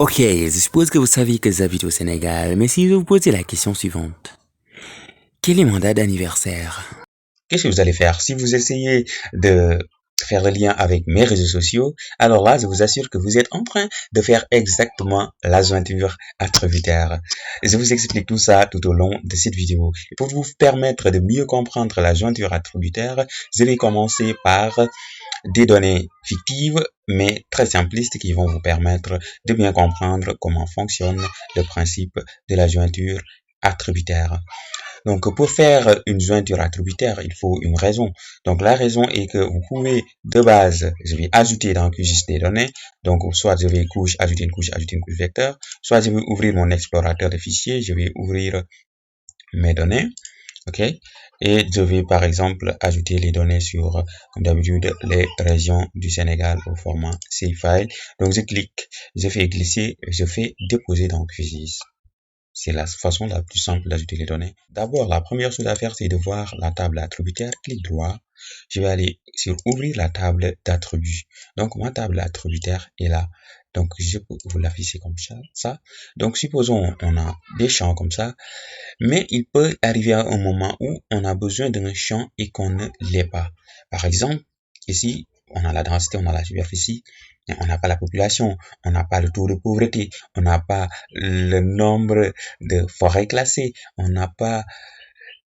Ok, je suppose que vous savez que j'habite au Sénégal, mais si je vous posais la question suivante, quel est mon date d'anniversaire? Qu'est-ce que vous allez faire? Si vous essayez de faire le lien avec mes réseaux sociaux, alors là, je vous assure que vous êtes en train de faire exactement la jointure attributaire. Je vous explique tout ça tout au long de cette vidéo. Et pour vous permettre de mieux comprendre la jointure attributaire, je vais commencer par des données fictives, mais très simplistes qui vont vous permettre de bien comprendre comment fonctionne le principe de la jointure attributaire. Donc, pour faire une jointure attributaire, il faut une raison. Donc, la raison est que vous pouvez, de base, je vais ajouter dans QGIS des données. Donc, soit je vais ajouter une couche vecteur, soit je vais ouvrir mon explorateur de fichiers, je vais ouvrir mes données. OK? Et je vais, par exemple, ajouter les données sur, comme d'habitude, les régions du Sénégal au format CFile. Donc, je clique, je fais glisser, je fais déposer dans QGIS. C'est la façon la plus simple d'ajouter les données. D'abord, la première chose à faire, c'est de voir la table attributaire. Clic droit. Je vais aller sur ouvrir la table d'attributs. Donc, ma table attributaire est là. Donc, je peux vous l'afficher comme ça. Donc, supposons on a des champs comme ça. Mais il peut arriver à un moment où on a besoin d'un champ et qu'on ne l'ait pas. Par exemple, ici, on a la densité, on a la superficie, mais on n'a pas la population, on n'a pas le taux de pauvreté, on n'a pas le nombre de forêts classées, on n'a pas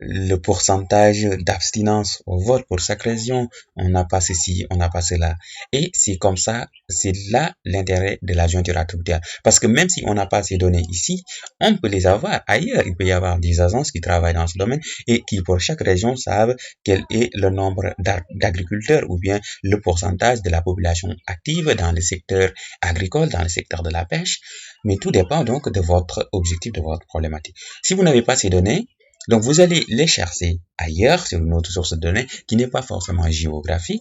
le pourcentage d'abstinence au vote pour chaque région, on n'a pas ceci, on n'a pas cela. Et c'est comme ça, c'est là l'intérêt de la jointure attributaire. Parce que même si on n'a pas ces données ici, on peut les avoir ailleurs. Il peut y avoir des agences qui travaillent dans ce domaine et qui, pour chaque région, savent quel est le nombre d'agriculteurs ou bien le pourcentage de la population active dans le secteur agricole, dans le secteur de la pêche. Mais tout dépend donc de votre objectif, de votre problématique. Si vous n'avez pas ces données, donc, vous allez les chercher ailleurs sur une autre source de données qui n'est pas forcément géographique.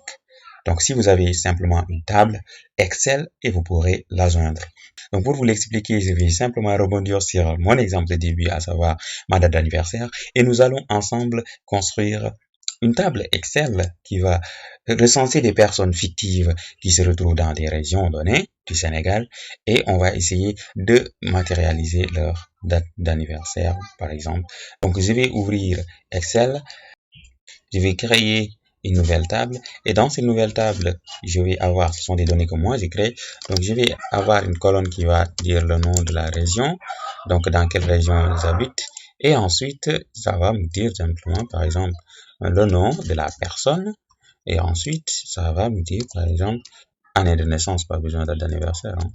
Donc, si vous avez simplement une table Excel et vous pourrez la joindre. Donc, pour vous l'expliquer, je vais simplement rebondir sur mon exemple de début, à savoir ma date d'anniversaire, et nous allons ensemble construire une table Excel qui va recenser des personnes fictives qui se retrouvent dans des régions données du Sénégal et on va essayer de matérialiser leur date d'anniversaire, par exemple. Donc, je vais ouvrir Excel, je vais créer une nouvelle table et dans cette nouvelle table, je vais avoir, ce sont des données que moi j'ai créées, donc je vais avoir une colonne qui va dire le nom de la région, donc dans quelle région j'habite et ensuite, ça va me dire simplement, par exemple, le nom de la personne et ensuite, ça va me dire, par exemple, année de naissance, pas besoin date d'anniversaire, hein.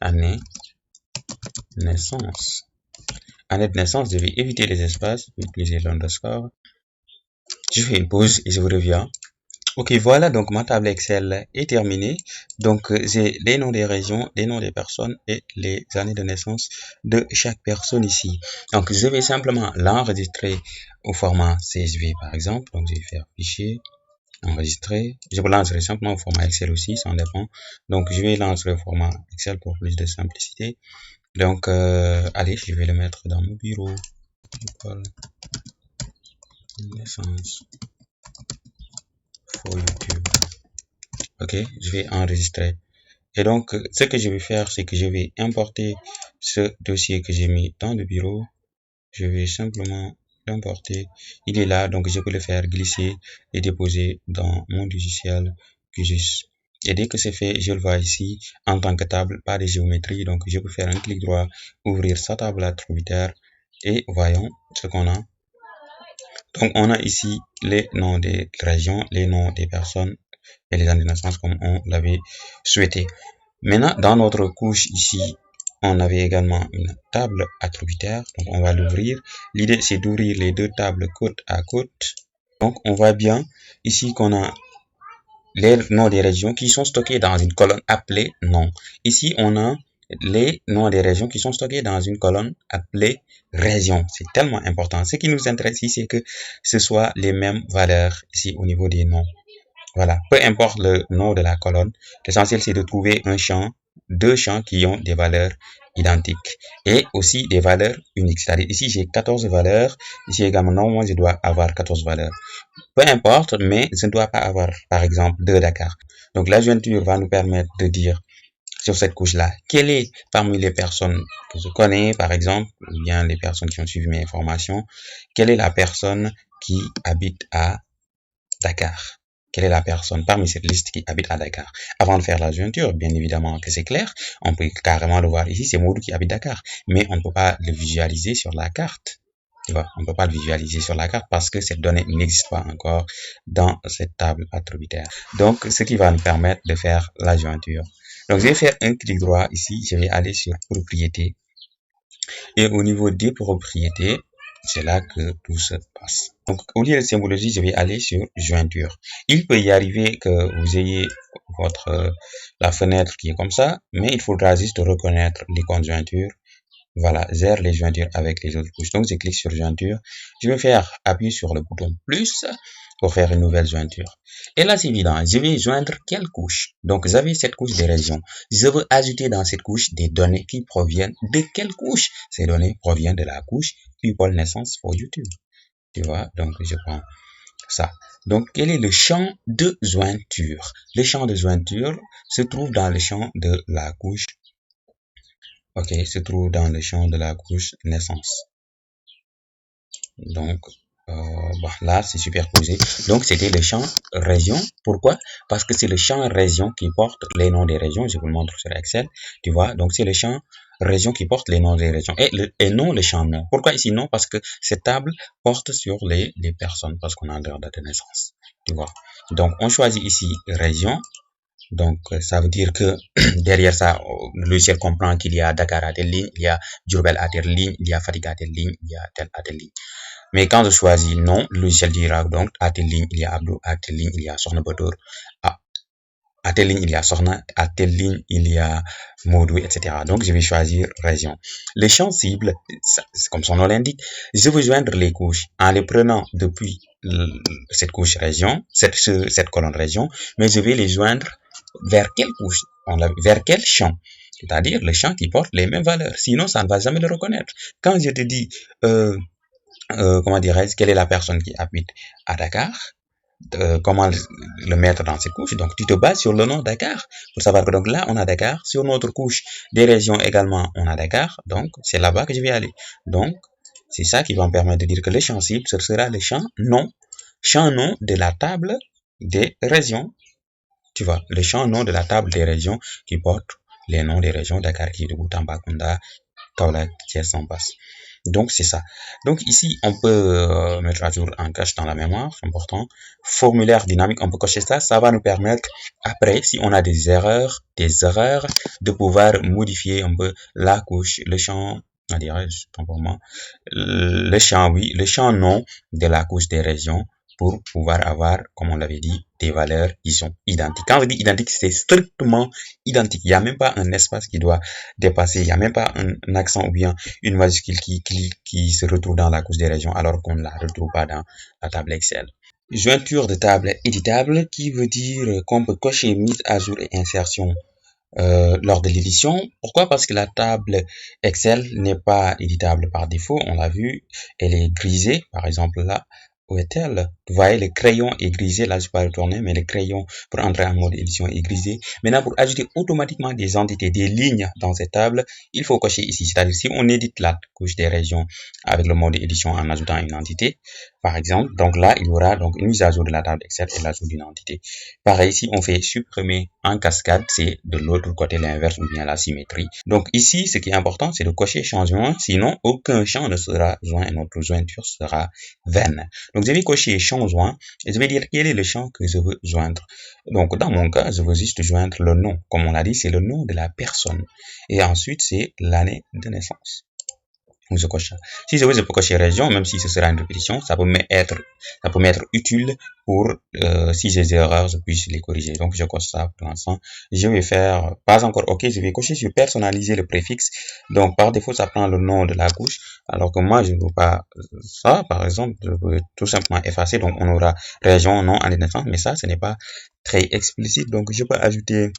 Année de naissance. Année de naissance, je vais éviter les espaces, utiliser l'underscore. Je fais une pause et je vous reviens. Ok, voilà, donc ma table Excel est terminée. Donc, j'ai les noms des régions, les noms des personnes et les années de naissance de chaque personne ici. Donc, je vais simplement l'enregistrer au format CSV, par exemple. Donc, je vais faire fichier, enregistrer. Je vous lancerai simplement au format Excel aussi, ça en dépend. Donc, je vais lancer le format Excel pour plus de simplicité. Donc, allez, je vais le mettre dans mon bureau. Naissance for YouTube. Ok, je vais enregistrer. Et donc, ce que je vais faire, c'est que je vais importer ce dossier que j'ai mis dans le bureau. Je vais simplement l'importer. Il est là, donc je peux le faire glisser et déposer dans mon logiciel QGIS. Et dès que c'est fait, je le vois ici en tant que table, pas de géométrie. Donc, je peux faire un clic droit, ouvrir sa table attributaire et voyons ce qu'on a. Donc, on a ici les noms des régions, les noms des personnes et les années de naissance comme on l'avait souhaité. Maintenant, dans notre couche ici, on avait également une table attributaire. Donc, on va l'ouvrir. L'idée, c'est d'ouvrir les deux tables côte à côte. Donc, on voit bien ici qu'on a les noms des régions qui sont stockés dans une colonne appelée nom. Ici, on a les noms des régions qui sont stockés dans une colonne appelée région. C'est tellement important. Ce qui nous intéresse ici, c'est que ce soit les mêmes valeurs ici au niveau des noms. Voilà, peu importe le nom de la colonne, l'essentiel c'est de trouver un champ, deux champs qui ont des valeurs identiques et aussi des valeurs uniques. C'est-à-dire ici j'ai 14 valeurs, ici également normalement je dois avoir 14 valeurs. Peu importe, mais je ne dois pas avoir par exemple 2 Dakar. Donc la jointure va nous permettre de dire sur cette couche-là. Quelle est parmi les personnes que je connais, par exemple, ou bien les personnes qui ont suivi mes informations, quelle est la personne qui habite à Dakar? Quelle est la personne parmi cette liste qui habite à Dakar? Avant de faire la jointure, bien évidemment que c'est clair, on peut carrément le voir ici, c'est Modou qui habite Dakar, mais on ne peut pas le visualiser sur la carte. Tu vois, on ne peut pas le visualiser sur la carte parce que cette donnée n'existe pas encore dans cette table attributaire. Donc, ce qui va nous permettre de faire la jointure. Donc, je vais faire un clic droit ici, je vais aller sur propriétés. Et au niveau des propriétés, c'est là que tout se passe. Donc, au lieu de symbologie, je vais aller sur jointure. Il peut y arriver que vous ayez la fenêtre qui est comme ça, mais il faudra juste reconnaître l'icône jointure. Voilà, gère les jointures avec les autres couches. Donc, je clique sur jointure. Je vais faire appuyer sur le bouton plus pour faire une nouvelle jointure. Et là, c'est évident. Je vais joindre quelle couche? Donc, j'avais cette couche des régions. Je veux ajouter dans cette couche des données qui proviennent de quelle couche? Ces données proviennent de la couche People Naissance for YouTube. Tu vois, donc je prends ça. Donc, quel est le champ de jointure? Le champ de jointure se trouve dans le champ de la couche. Ok, se trouve dans le champ de la couche naissance. Donc, là, c'est superposé. Donc, c'était le champ région. Pourquoi? Parce que c'est le champ région qui porte les noms des régions. Je vous le montre sur Excel. Tu vois, donc c'est le champ région qui porte les noms des régions et non le champ nom. Pourquoi ici non? Parce que cette table porte sur les personnes, parce qu'on a leur date de naissance. Tu vois. Donc, on choisit ici région. Donc, ça veut dire que derrière ça, le logiciel comprend qu'il y a Dakar à telle ligne, il y a Diourbel à telle ligne, il y a Fatick à telle ligne, il y a telle à telle ligne. Mais quand je choisis non, le logiciel dira donc à telle ligne, il y a Abdou, à telle ligne, il y a Sokhna Bator, à telle ligne, il y a Sokhna, à telle ligne, il y a Modou, etc. Donc, je vais choisir région. Les champs cibles, comme son nom l'indique, je veux joindre les couches en les prenant depuis cette couche région, cette colonne région, mais je vais les joindre vers quelle couche? Vers quel champ? C'est-à-dire le champ qui porte les mêmes valeurs. Sinon, ça ne va jamais le reconnaître. Quand je te dis, comment dirais-je, quelle est la personne qui habite à Dakar, comment le mettre dans cette couche. Donc, tu te bases sur le nom Dakar pour savoir que donc là, on a Dakar. Sur notre couche des régions également, on a Dakar. Donc, c'est là-bas que je vais aller. Donc, c'est ça qui va me permettre de dire que le champ cible, ce sera le champ nom de la table des régions. Tu vois, le champ nom de la table des régions qui porte les noms des régions Dakar, Kédougou, Tambacounda, Kaolack, Thiès, en passe. Donc, c'est ça. Donc, ici, on peut mettre à jour un cache dans la mémoire, c'est important. Formulaire dynamique, on peut cocher ça. Ça va nous permettre, après, si on a des erreurs, de pouvoir modifier un peu la couche, le champ, on dirait, temporairement, le champ, oui, le champ nom de la couche des régions pour pouvoir avoir, comme on l'avait dit, des valeurs qui sont identiques. Quand on dit identique, c'est strictement identique. Il n'y a même pas un espace qui doit dépasser. Il n'y a même pas un accent ou bien une majuscule qui se retrouve dans la couche des régions alors qu'on ne la retrouve pas dans la table Excel. Jointure de table éditable qui veut dire qu'on peut cocher mise à jour et insertion lors de l'édition. Pourquoi? Parce que la table Excel n'est pas éditable par défaut. On l'a vu, elle est grisée. Par exemple, là, où est-elle? Vous voyez, le crayon est grisé. Là, je peux retourner, mais le crayon pour entrer en mode édition est grisé. Maintenant, pour ajouter automatiquement des entités, des lignes dans cette table, il faut cocher ici. C'est-à-dire, si on édite la couche des régions avec le mode édition en ajoutant une entité, par exemple, donc là, il y aura donc une mise à jour de la table Excel et l'ajout d'une entité. Pareil, si on fait supprimer en cascade, c'est de l'autre côté l'inverse ou bien la symétrie. Donc ici, ce qui est important, c'est de cocher changement, sinon aucun champ ne sera joint et notre jointure sera vaine. Donc je vais cocher champ joint et je vais dire quel est le champ que je veux joindre. Donc dans mon cas, je veux juste joindre le nom. Comme on l'a dit, c'est le nom de la personne. Et ensuite, c'est l'année de naissance. Donc je coche ça. Si je veux, je peux cocher région, même si ce sera une répétition, ça peut m'être utile pour, si j'ai des erreurs, je puisse les corriger. Donc je coche ça pour l'instant. Je vais faire, pas encore OK, je vais cocher sur personnaliser le préfixe. Donc par défaut, ça prend le nom de la couche, alors que moi, je ne veux pas ça, par exemple, je veux tout simplement effacer. Donc on aura région, nom, année de naissance, mais ça, ce n'est pas très explicite. Donc je peux ajouter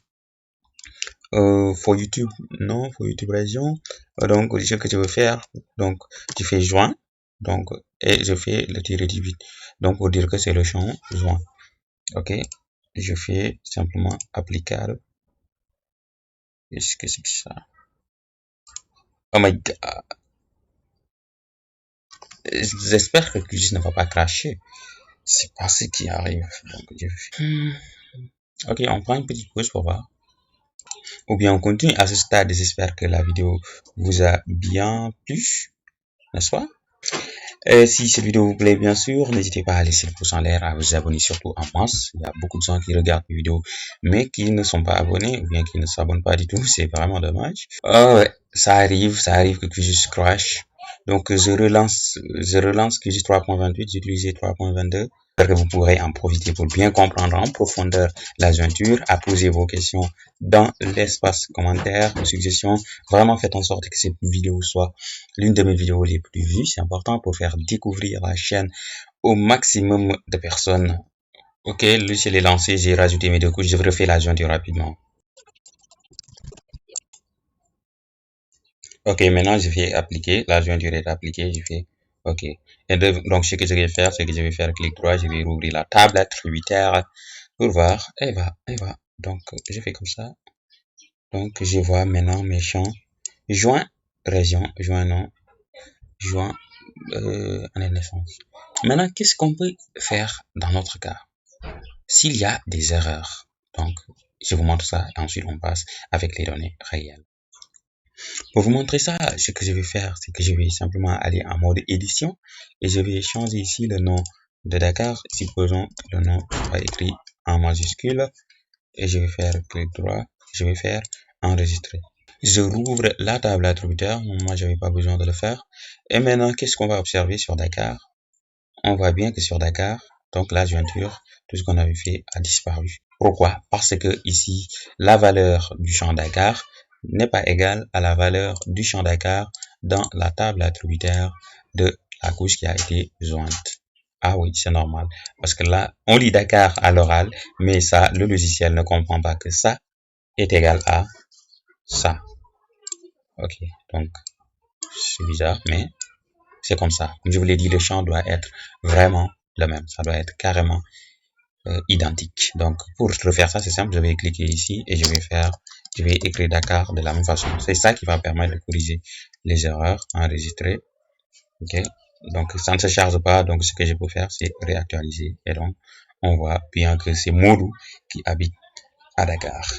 for YouTube, non, for YouTube région. Donc, ce que je veux faire, donc, tu fais joint, donc, et je fais le tiré du 8. Donc, pour dire que c'est le champ joint. Ok. Je fais simplement applicable. Qu'est-ce que c'est que ça? Oh my god. J'espère que QGIS ne va pas cracher. C'est pas ce qui arrive. Donc, ok, on prend une petite pause pour voir. Ou bien on continue à ce stade. J'espère que la vidéo vous a bien plu, n'est-ce pas? Et si cette vidéo vous plaît, bien sûr, n'hésitez pas à laisser le pouce en l'air, à vous abonner surtout en masse. Il y a beaucoup de gens qui regardent mes vidéos, mais qui ne sont pas abonnés ou bien qui ne s'abonnent pas du tout. C'est vraiment dommage. Oh ouais, ça arrive que QGIS crash. Donc je relance QGIS 3.28, j'utilisais 3.22. J'espère que vous pourrez en profiter pour bien comprendre en profondeur la jointure, à poser vos questions dans l'espace commentaire, vos suggestions. Vraiment faites en sorte que cette vidéo soit l'une de mes vidéos les plus vues. C'est important pour faire découvrir la chaîne au maximum de personnes. Ok, le logiciel est lancé, j'ai rajouté mes deux couches, je refais la jointure rapidement. Ok, maintenant je vais appliquer, la jointure est appliquée, je fais ok. Et donc ce que je vais faire, c'est que je vais faire clic droit, je vais rouvrir la table attributaire pour voir, et va. Donc je fais comme ça. Donc je vois maintenant mes champs, joint, région, joint nom, joint année de naissance. Maintenant, qu'est-ce qu'on peut faire dans notre cas? S'il y a des erreurs, donc je vous montre ça et ensuite on passe avec les données réelles. Pour vous montrer ça, ce que je vais faire, c'est que je vais simplement aller en mode édition et je vais changer ici le nom de Dakar. Supposons que le nom soit écrit en majuscule et je vais faire clic droit, je vais faire enregistrer. Je rouvre la table attributeur, moi j'avais pas besoin de le faire. Et maintenant, qu'est-ce qu'on va observer sur Dakar? On voit bien que sur Dakar, donc la jointure, tout ce qu'on avait fait a disparu. Pourquoi? Parce que ici, la valeur du champ Dakar n'est pas égale à la valeur du champ Dakar dans la table attributaire de la couche qui a été jointe. Ah oui, c'est normal. Parce que là, on lit Dakar à l'oral, mais ça, le logiciel ne comprend pas que ça est égal à ça. Ok, donc c'est bizarre, mais c'est comme ça. Comme je vous l'ai dit, le champ doit être vraiment le même. Ça doit être carrément identique. Donc, pour refaire ça, c'est simple. Je vais cliquer ici et je vais écrire Dakar de la même façon. C'est ça qui va permettre de corriger les erreurs enregistrées. Ok. Donc, ça ne se charge pas. Donc, ce que je peux faire, c'est réactualiser. Et donc, on voit bien que c'est Modou qui habite à Dakar.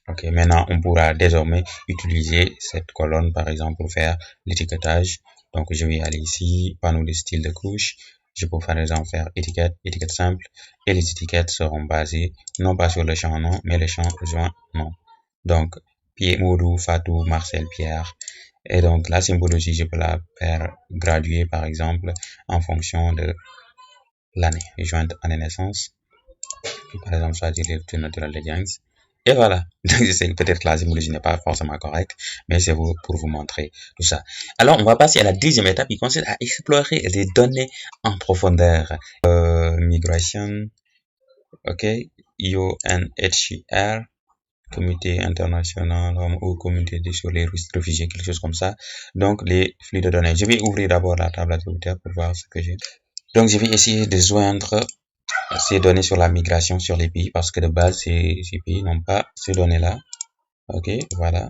Ok, maintenant on pourra désormais utiliser cette colonne par exemple pour faire l'étiquetage. Donc je vais aller ici, panneau de style de couche. Je peux par exemple faire étiquette, étiquette simple et les étiquettes seront basées non pas sur le champ nom mais le champ joint nom. Donc Pierre, Modou, Fatou, Marcel, Pierre. Et donc la symbologie, je peux la faire graduer par exemple en fonction de l'année, jointe année naissance. Par exemple, choisir les ruptures naturelles de Jens. Et voilà. Donc, je sais que peut-être que la symbologie n'est pas forcément correcte, mais c'est pour vous montrer tout ça. Alors, on va passer à la deuxième étape qui consiste à explorer les données en profondeur. Migration, ok, UNHCR, Comité international ou comité sur les réfugiés, quelque chose comme ça. Donc, les flux de données. Je vais ouvrir d'abord la table attributaire pour voir ce que j'ai. Donc, je vais essayer de joindre ces données sur la migration sur les pays parce que de base ces pays n'ont pas ces données là. Ok, voilà,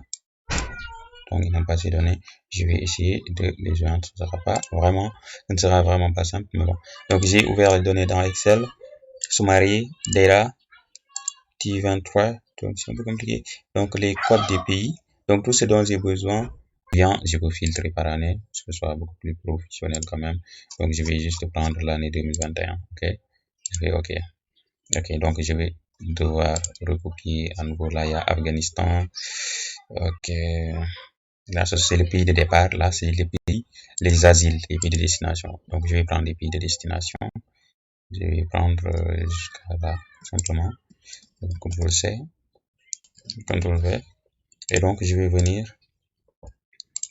donc ils n'ont pas ces données. Je vais essayer de les joindre. Ce ne sera vraiment pas simple, mais bon. Donc j'ai ouvert les données dans Excel, summary, data, T23, donc c'est un peu compliqué. Donc les codes des pays, donc tout ce dont j'ai besoin, bien je peux filtrer par année, pour que ce soit beaucoup plus professionnel quand même. Donc je vais juste prendre l'année 2021, ok, je vais ok. Ok, donc je vais devoir recopier à nouveau. Là, il y a Afghanistan. Ok. Là, c'est le pays de départ. Là, c'est les pays, les asiles, les pays de destination. Donc, je vais prendre les pays de destination. Je vais prendre jusqu'à là, simplement. Donc, CTRL C, CTRL V. Et donc, je vais venir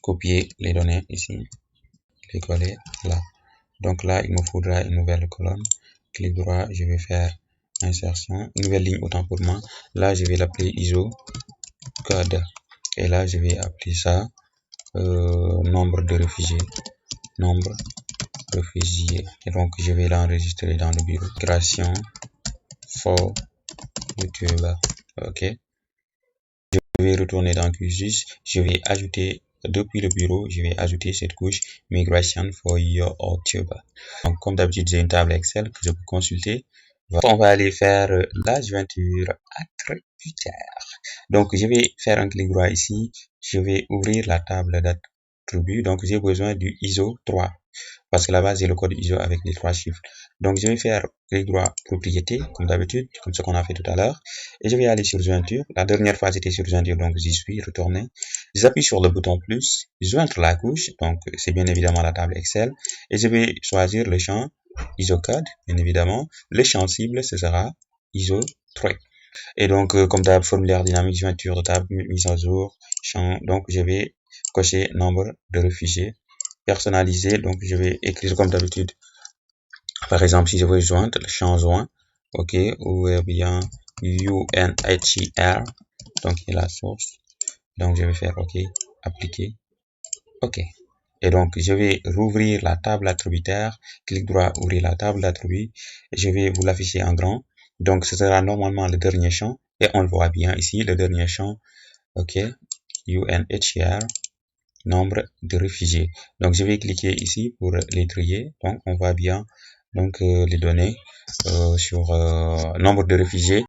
copier les données ici, les coller là. Donc là, il me faudra une nouvelle colonne. Clic droit, je vais faire insertion, une nouvelle ligne autant pour moi. Là, je vais l'appeler ISO code. Et là, je vais appeler ça nombre de réfugiés. Nombre de réfugiés. Et donc, je vais l'enregistrer dans le bureau. Création for YouTube. Ok. Je vais retourner dans QGIS. Je vais ajouter, depuis le bureau, je vais ajouter cette couche Migration for YouTube. Donc, comme d'habitude, j'ai une table Excel que je peux consulter. On va aller faire la jointure attributaire. Donc, je vais faire un clic droit ici. Je vais ouvrir la table d'attributs. Donc, j'ai besoin du ISO 3 parce que là-bas, j'ai le code ISO avec les 3 chiffres. Donc, je vais faire clic droit propriété, comme d'habitude, comme ce qu'on a fait tout à l'heure. Et je vais aller sur jointure. La dernière fois, j'étais sur jointure, donc j'y suis retourné. J'appuie sur le bouton plus, joindre la couche. Donc, c'est bien évidemment la table Excel. Et je vais choisir le champ ISO code, bien évidemment. Le champ cible, ce sera ISO 3. Et donc, comme d'hab, formulaire dynamique, jointure de table, mise à jour, champ. Donc, je vais cocher nombre de réfugiés. Personnalisé, donc je vais écrire comme d'habitude. Par exemple, si je veux joindre le champ joint, ok, ou bien UNHCR, donc il y a la source. Donc, je vais faire ok, appliquer, ok. Et donc, je vais rouvrir la table attributaire, clic droit, ouvrir la table d'attributs, et je vais vous l'afficher en grand. Donc, ce sera normalement le dernier champ, et on le voit bien ici, le dernier champ, ok, UNHCR, nombre de réfugiés. Donc, je vais cliquer ici pour les trier. Donc, on voit bien donc les données sur nombre de réfugiés.